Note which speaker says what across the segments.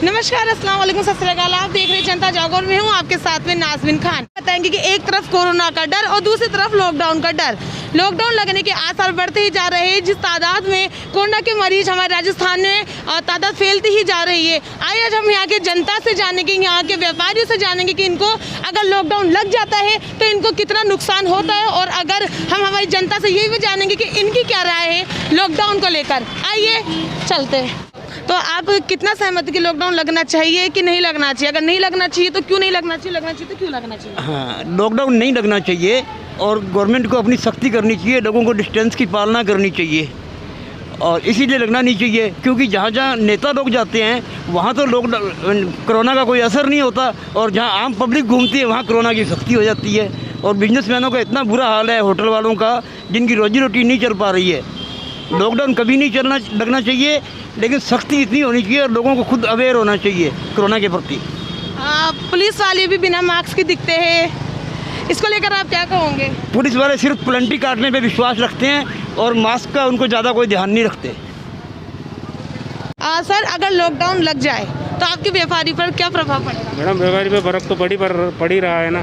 Speaker 1: नमस्कार, अस्सलाम वालेकुम, सत श्री अकाल। आप देख रहे हैं जनता जागरण में हूँ आपके साथ में नाज़मीन खान। बताएंगे कि एक तरफ कोरोना का डर और दूसरी तरफ लॉकडाउन का डर। लॉकडाउन लगने के आसार बढ़ते ही जा रहे हैं। जिस तादाद में कोरोना के मरीज हमारे राजस्थान में तादाद फैलती ही जा रही है। आइए आज हम यहाँ के जनता से जानेंगे, यहाँ के व्यापारियों से जानेंगे कि इनको अगर लॉकडाउन लग जाता है तो इनको कितना नुकसान होता है, और अगर हम हमारी जनता से ये भी जानेंगे कि इनकी क्या राय है लॉकडाउन को लेकर। आइए चलते हैं। तो आप कितना सहमत है कि लॉकडाउन लगना चाहिए कि नहीं लगना चाहिए? अगर नहीं लगना चाहिए तो क्यों नहीं लगना चाहिए, लगना चाहिए तो क्यों लगना चाहिए?
Speaker 2: हाँ, लॉकडाउन नहीं लगना चाहिए और गवर्नमेंट को अपनी सख्ती करनी चाहिए, लोगों को डिस्टेंस की पालना करनी चाहिए। और इसीलिए लगना नहीं चाहिए क्योंकि जहाँ जहाँ नेता लोग जाते हैं वहाँ तो कोरोना का कोई असर नहीं होता, और जहाँ आम पब्लिक घूमती है वहाँ कोरोना की सख्ती हो जाती है। और बिजनेसमैनों का इतना बुरा हाल है, होटल वालों का, जिनकी रोजी रोटी नहीं चल पा रही है। लॉकडाउन कभी नहीं लगना चाहिए, लेकिन सख्ती इतनी होनी चाहिए और लोगों को खुद अवेयर होना चाहिए कोरोना के प्रति।
Speaker 1: पुलिस वाले भी बिना मास्क के दिखते हैं, इसको लेकर आप क्या कहोगे?
Speaker 2: पुलिस वाले सिर्फ प्लेंटी काटने पे विश्वास रखते हैं और मास्क का उनको ज़्यादा कोई ध्यान नहीं रखते।
Speaker 1: सर, अगर लॉकडाउन लग जाए तो आपके व्यापारी पर क्या प्रभाव पड़ेगा?
Speaker 3: मैडम, व्यापारी पे फर्क तो पड़ ही रहा है ना।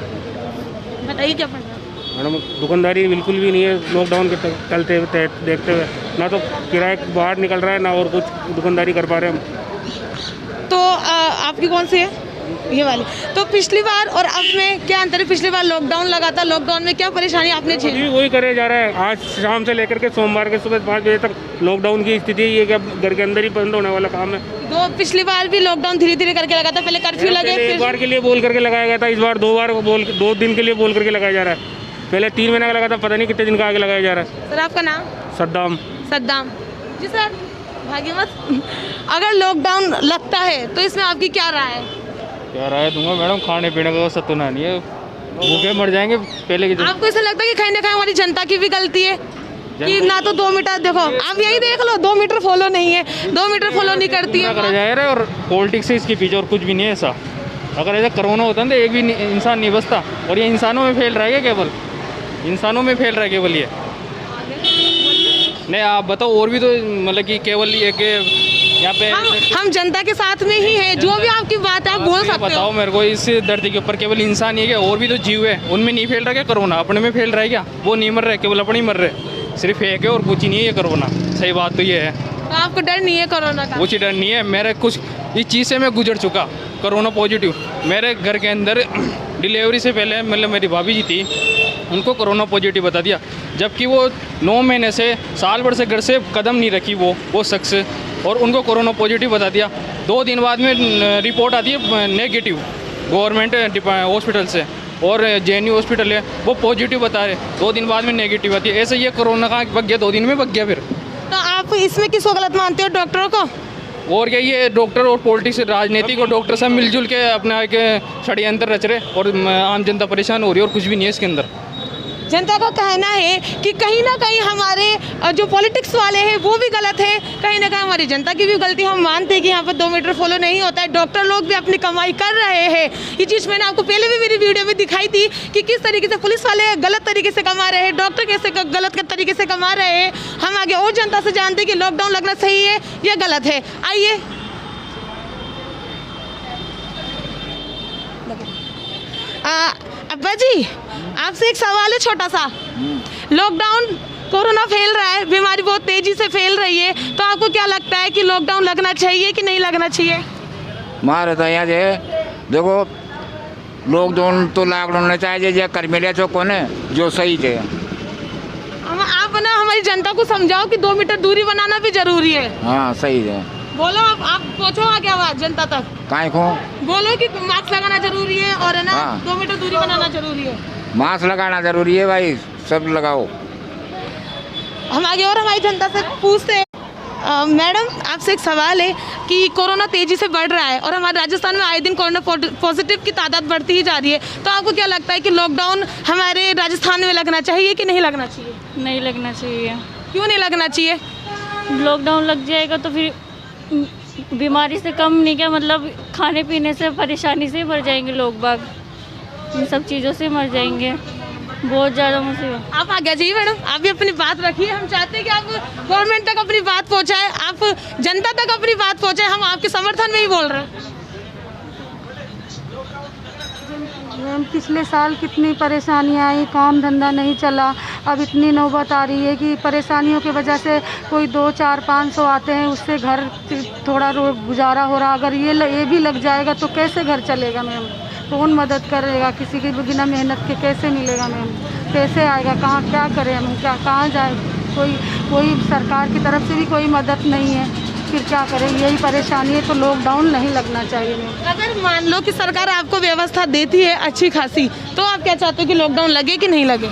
Speaker 1: बताइए क्या पड़ रहा है?
Speaker 3: मैडम, दुकानदारी बिल्कुल भी नहीं है लॉकडाउन के चलते हुए, देखते हुए। ना तो किराए बाहर निकल रहा है, ना और कुछ दुकानदारी कर पा रहे हैं हम।
Speaker 1: तो आपकी कौन सी है? ये वाली। तो पिछली बार और अब में क्या अंतर है? पिछली बार लॉकडाउन लगा था, लॉकडाउन में क्या परेशानी आपने झेली?
Speaker 3: वही करे जा रहा है। आज शाम से लेकर के सोमवार के सुबह 5 बजे तक लॉकडाउन की स्थिति है कि अब घर के अंदर ही बंद होने वाला काम है।
Speaker 1: तो पिछली बार भी लॉकडाउन धीरे धीरे करके लगा था, पहले कर्फ्यू लगे,
Speaker 3: एक बार के लिए बोल करके लगाया गया था, इस बार 2 दिन के लिए बोल करके लगाया जा रहा है। पहले 3 महीने का लगा था, पता नहीं कितने दिन का आगे लगाया जा रहा है।
Speaker 1: सर, आपका नाम?
Speaker 3: सद्दाम।
Speaker 1: जी सर, भाग्य मत। अगर लॉकडाउन लगता है तो इसमें आपकी क्या राय है?
Speaker 4: क्या राय दूंगा मैडम, खाने पीने का सत्तुना नहीं है, भूखे मर जाएंगे पहले की।
Speaker 1: आपको ऐसा लगता है कि कहीं ना कहीं हमारी जनता की भी गलती है कि ना तो 2 मीटर, देखो आप यही देख लो, 2 मीटर फॉलो नहीं है, 2 मीटर फॉलो नहीं करती है।
Speaker 4: करा जा रहा है और पॉलिटिक्स है इसके पीछे, और कुछ भी नहीं है ऐसा। अगर ऐसा कोरोना होता ना तो एक भी इंसान नहीं बचता, और ये इंसानों में फैल रहा है, केवल इंसानों में फैल रहा है केवल ये। नहीं, आप बताओ, और भी तो मतलब कि केवल ये कि यहाँ पे
Speaker 1: हम जनता के साथ में ही है, जो भी आपकी बात है आप बोल सकते हो।
Speaker 4: बताओ मेरे को, इस धरती के ऊपर केवल इंसान ही है क्या? और भी तो जीव है, उनमें नहीं फैल रहा क्या कोरोना? अपने में फैल रहा है क्या? वो नहीं मर रहे, केवल अपने ही मर रहे, सिर्फ एक है और कुछ ही नहीं है ये कोरोना। सही बात तो ये है।
Speaker 1: तो आपको डर नहीं है कोरोना का?
Speaker 4: कुछ डर नहीं है। मेरे कुछ इस चीज़ से मैं गुजर चुका, कोरोना पॉजिटिव। मेरे घर के अंदर डिलीवरी से पहले मतलब मेरी भाभी जी थी, उनको कोरोना पॉजिटिव बता दिया, जबकि वो 9 महीने से साल भर से घर से कदम नहीं रखी वो शख्स, और उनको कोरोना पॉजिटिव बता दिया। 2 दिन बाद में रिपोर्ट आती है नेगेटिव गवर्नमेंट हॉस्पिटल से, और JNU हॉस्पिटल है वो पॉजिटिव बता रहे, 2 दिन बाद में नेगेटिव आती है। ऐसे ये कोरोना का बग गया, 2 दिन में बग गया। फिर
Speaker 1: तो आप इसमें किसको गलत मानते हो, डॉक्टरों को?
Speaker 4: और क्या, ये डॉक्टर और पॉलिटिक्स, राजनीतिक और डॉक्टर सब मिलजुल के अपना एक षड्यंत्र रच रहे, और आम जनता परेशान हो रही है, और कुछ भी नहीं है इसके अंदर।
Speaker 1: जनता का कहना है कि कहीं ना कहीं हमारे जो पॉलिटिक्स वाले हैं वो भी गलत है, कहीं ना कहीं हमारी जनता की भी गलती। हम मानते हैं कि यहाँ पर 2 मीटर फॉलो नहीं होता है, डॉक्टर लोग भी अपनी कमाई कर रहे हैं। ये चीज़ मैंने आपको पहले भी मेरी वीडियो में दिखाई थी कि किस तरीके से पुलिस वाले गलत तरीके से कमा रहे हैं, डॉक्टर कैसे गलत तरीके से कमा रहे हैं। हम आगे और जनता से जानते हैं कि लॉकडाउन लगना सही है या गलत है। आइए अब्बा जी, आपसे एक सवाल है छोटा सा। लॉकडाउन, कोरोना फैल रहा है, बीमारी बहुत तेजी से फैल रही है, तो आपको क्या लगता है कि लॉकडाउन लगना चाहिए कि नहीं लगना चाहिए?
Speaker 5: मारे तो यहाँ देखो, लॉकडाउन तो लॉकडाउन चाहिए, जो कर मिले जो कोने जो सही है।
Speaker 1: आप ना हमारी जनता को समझाओ कि 2 मीटर दूरी बनाना भी जरूरी है।
Speaker 5: हाँ सही है।
Speaker 1: बोलो, आप पहुँचो आगे आवाज जनता तक।
Speaker 5: काहे को
Speaker 1: बोलो कि मास्क लगाना जरूरी है और है ना,
Speaker 5: हाँ।
Speaker 1: 2 मीटर दूरी बनाना जरूरी है।
Speaker 5: मास्क लगाना जरूरी है भाई, सब लगाओ।
Speaker 1: हम आगे और हमारी जनता से पूछते हैं। मैडम, आपसे एक सवाल है कि कोरोना तेजी से बढ़ रहा है और हमारे राजस्थान में आए दिन कोरोना पॉजिटिव की तादाद बढ़ती ही जा रही है, तो आपको क्या लगता है कि लॉकडाउन हमारे राजस्थान में लगना चाहिए कि नहीं लगना चाहिए?
Speaker 6: नहीं लगना चाहिए।
Speaker 1: क्यों नहीं लगना चाहिए?
Speaker 6: लॉकडाउन लग जाएगा तो फिर बीमारी से कम नहीं, क्या मतलब खाने पीने से परेशानी से मर जाएंगे लोग बाग, इन सब चीज़ों से मर जाएंगे। बहुत ज़्यादा मुसीबत।
Speaker 1: आप आगे जाइए मैडम, आप भी अपनी बात रखिए। हम चाहते हैं कि आप गवर्नमेंट तक अपनी बात पहुंचाए, आप जनता तक अपनी बात पहुंचाए। हम आपके समर्थन में ही बोल रहे हैं।
Speaker 7: मैम पिछले साल कितनी परेशानियाँ आई, काम धंधा नहीं चला। अब इतनी नौबत आ रही है कि परेशानियों की वजह से कोई 2, 4, 500 आते हैं, उससे घर थोड़ा गुजारा हो रहा। अगर ये भी लग जाएगा तो कैसे घर चलेगा मैम? कौन मदद करेगा? किसी की बिना मेहनत के कैसे मिलेगा मैम? कैसे आएगा? कहाँ क्या करें हम? क्या कहाँ जाए? कोई सरकार की तरफ से भी कोई मदद नहीं है, फिर क्या करें? यही परेशानी है। तो लॉकडाउन नहीं लगना चाहिए मैम।
Speaker 1: अगर मान लो कि सरकार आपको व्यवस्था देती है अच्छी खासी, तो आप क्या चाहते हो कि लॉकडाउन लगे कि नहीं लगे?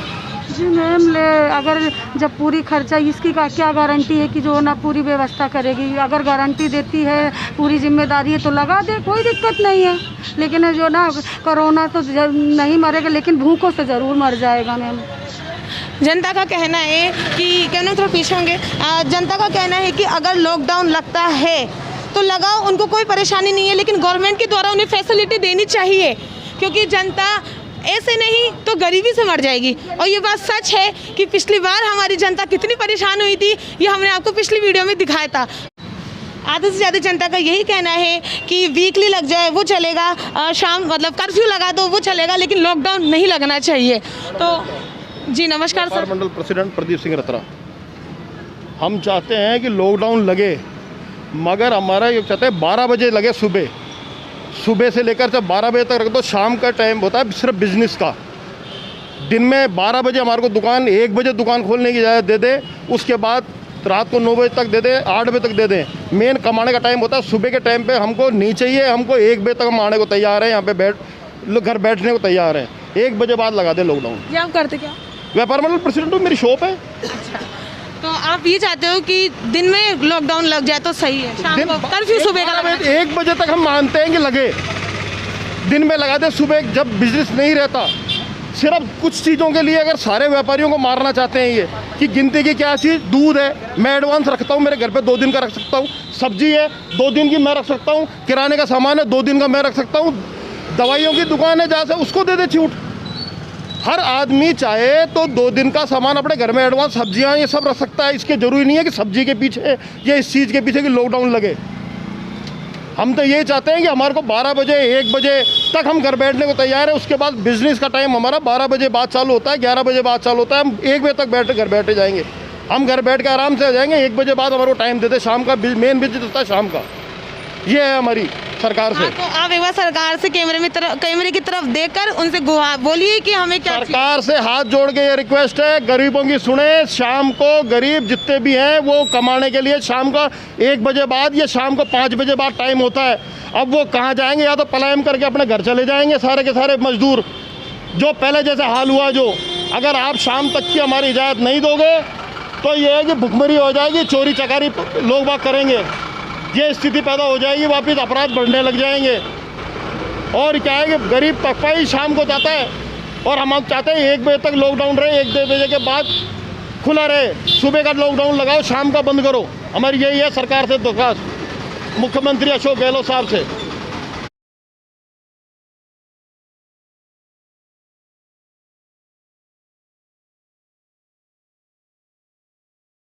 Speaker 7: जी मैम, अगर जब पूरी खर्चा इसकी का क्या गारंटी है कि जो ना पूरी व्यवस्था करेगी? अगर गारंटी देती है, पूरी जिम्मेदारी है तो लगा दे, कोई दिक्कत नहीं है। लेकिन जो ना कोरोना तो नहीं मरेगा, लेकिन भूखों से ज़रूर मर जाएगा मैम।
Speaker 1: जनता का कहना है कि कहना थोड़ा पीछे होंगे। जनता का कहना है कि अगर लॉकडाउन लगता है तो लगाओ, उनको कोई परेशानी नहीं है, लेकिन गवर्नमेंट के द्वारा उन्हें फैसिलिटी देनी चाहिए, क्योंकि जनता ऐसे नहीं तो गरीबी से मर जाएगी। और ये बात सच है कि पिछली बार हमारी जनता कितनी परेशान हुई थी, ये हमने आपको पिछली वीडियो में दिखाया था। आधे से ज़्यादा जनता का यही कहना है कि वीकली लग जाए वो चलेगा, शाम मतलब कर्फ्यू लगा दो वो चलेगा, लेकिन लॉकडाउन नहीं लगना चाहिए। तो जी नमस्कार सर।
Speaker 8: मंडल प्रेसिडेंट प्रदीप सिंह रत्रा। हम चाहते हैं कि लॉकडाउन लगे, मगर हमारा ये चाहते हैं 12 बजे लगे, सुबह से लेकर जब 12 बजे तक रख दो। शाम का टाइम होता है सिर्फ बिजनेस का। दिन में 12 बजे हमारे को दुकान, 1 बजे दुकान खोलने की इजाज़त दे दे, उसके बाद रात को 9 बजे तक दे दें, 8 बजे तक दे दें। मेन कमाने का टाइम होता है सुबह के टाइम पे हमको नहीं चाहिए। हमको 1 बजे तक हम आने को तैयार हैं, यहाँ पे घर बैठने को तैयार हैं। 1 बजे बाद लगा दें लॉकडाउन।
Speaker 1: ये आप करते क्या?
Speaker 8: व्यापार मंडल प्रेसिडेंट हूँ, मेरी शॉप है।
Speaker 1: अच्छा, तो आप ये चाहते हो कि दिन में लॉकडाउन लग जाए तो सही है, शाम को कर्फ्यू सुबह का
Speaker 8: 1 बजे तक हम मानते हैं कि लगे, दिन में लगा दे। सुबह जब बिजनेस नहीं रहता, सिर्फ कुछ चीज़ों के लिए अगर सारे व्यापारियों को मारना चाहते हैं, ये कि गिनती की क्या चीज़, दूध है मैं एडवांस रखता हूँ, मेरे घर पे 2 दिन का रख सकता हूँ। सब्जी है 2 दिन की मैं रख सकता हूँ। किराने का सामान है 2 दिन का मैं रख सकता हूँ। दवाइयों की दुकान है जहाँ से, उसको दे दे छूट। हर आदमी चाहे तो 2 दिन का सामान अपने घर में एडवांस, सब्जियां ये सब रख सकता है। इसके ज़रूरी नहीं है कि सब्जी के पीछे या इस चीज़ के पीछे कि लॉकडाउन लगे। हम तो ये चाहते हैं कि हमारे को 12 बजे 1 बजे तक हम घर बैठने को तैयार है। उसके बाद बिजनेस का टाइम हमारा 12 बजे बाद चालू होता है, 11 बजे बाद चालू होता है। हम 1 बजे तक घर बैठे जाएंगे, हम घर बैठ के आराम से आ जाएंगे। 1 बजे बाद हमारे को टाइम देते, शाम का मेन बिजनेस होता है शाम का। ये है हमारी सरकार से।
Speaker 1: तो आप एक बार सरकार से कैमरे की तरफ देखकर उनसे बोलिए कि हमें क्या
Speaker 8: सरकार से हाथ जोड़ के ये रिक्वेस्ट है, गरीबों की सुने। शाम को गरीब जितने भी हैं वो कमाने के लिए शाम का 1 बजे बाद या शाम को 5 बजे बाद टाइम होता है। अब वो कहाँ जाएंगे? या तो पलायन करके अपने घर चले जाएंगे सारे के सारे मजदूर, जो पहले जैसे हाल हुआ। जो अगर आप शाम तक की हमारी इजाज़त नहीं दोगे तो ये है कि भुखमरी हो जाएगी, चोरी चकारी लोग बाग करेंगे, ये स्थिति पैदा हो जाएगी, वापस अपराध बढ़ने लग जाएंगे। और क्या है कि गरीब तबका ही शाम को जाता है, और हम चाहते हैं 1 बजे तक लॉकडाउन रहे, 1 बजे के बाद खुला रहे। सुबह का लॉकडाउन लगाओ, शाम का बंद करो। हमारी यही है सरकार से दरख्वास्त, मुख्यमंत्री अशोक गहलोत साहब से।